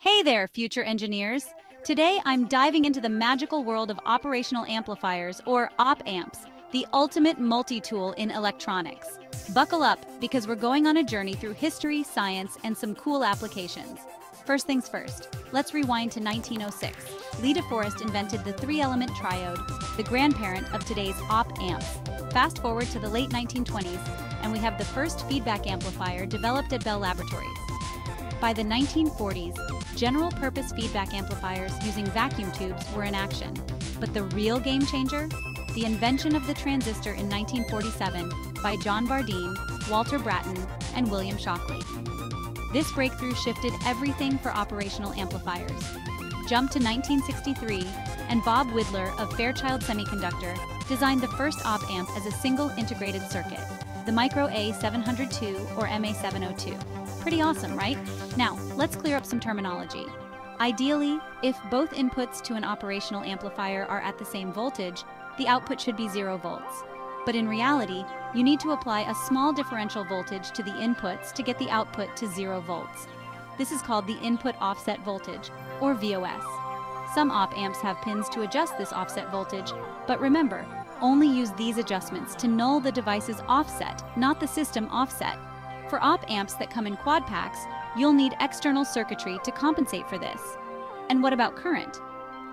Hey there, future engineers! Today I'm diving into the magical world of operational amplifiers, or op-amps, the ultimate multi-tool in electronics. Buckle up, because we're going on a journey through history, science, and some cool applications. First things first, let's rewind to 1906. Lee de Forest invented the three-element triode, the grandparent of today's op-amps. Fast forward to the late 1920s, and we have the first feedback amplifier developed at Bell Laboratories. By the 1940s, general-purpose feedback amplifiers using vacuum tubes were in action. But the real game changer? The invention of the transistor in 1947 by John Bardeen, Walter Brattain, and William Shockley. This breakthrough shifted everything for operational amplifiers. Jump to 1963, and Bob Widler of Fairchild Semiconductor designed the first op-amp as a single integrated circuit, the Micro A702 or MA702. Pretty awesome, right? Now, let's clear up some terminology. Ideally, if both inputs to an operational amplifier are at the same voltage, the output should be 0 volts. But in reality, you need to apply a small differential voltage to the inputs to get the output to 0 volts. This is called the input offset voltage, or VOS. Some op-amps have pins to adjust this offset voltage, but remember, only use these adjustments to null the device's offset, not the system offset. For op-amps that come in quad packs, you'll need external circuitry to compensate for this. And what about current?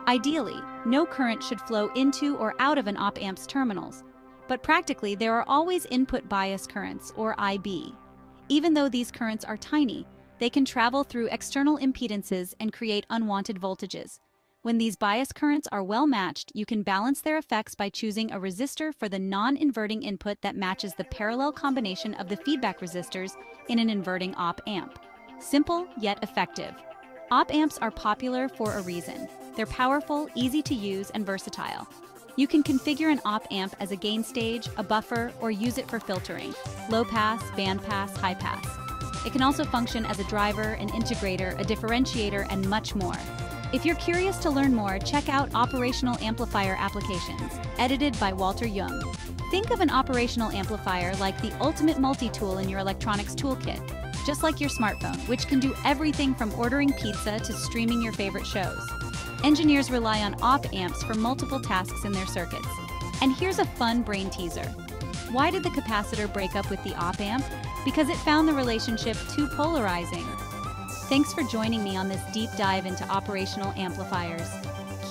Ideally, no current should flow into or out of an op-amp's terminals. But practically, there are always input bias currents, or IB. Even though these currents are tiny, they can travel through external impedances and create unwanted voltages. When these bias currents are well matched, you can balance their effects by choosing a resistor for the non-inverting input that matches the parallel combination of the feedback resistors in an inverting op-amp. Simple, yet effective. Op-amps are popular for a reason. They're powerful, easy to use, and versatile. You can configure an op-amp as a gain stage, a buffer, or use it for filtering, low pass, band pass, high pass. It can also function as a driver, an integrator, a differentiator, and much more. If you're curious to learn more, check out Operational Amplifier Applications, edited by Walter Jung. Think of an operational amplifier like the ultimate multi-tool in your electronics toolkit, just like your smartphone, which can do everything from ordering pizza to streaming your favorite shows. Engineers rely on op-amps for multiple tasks in their circuits. And here's a fun brain teaser. Why did the capacitor break up with the op-amp? Because it found the relationship too polarizing. Thanks for joining me on this deep dive into operational amplifiers.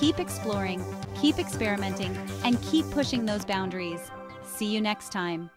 Keep exploring, keep experimenting, and keep pushing those boundaries. See you next time.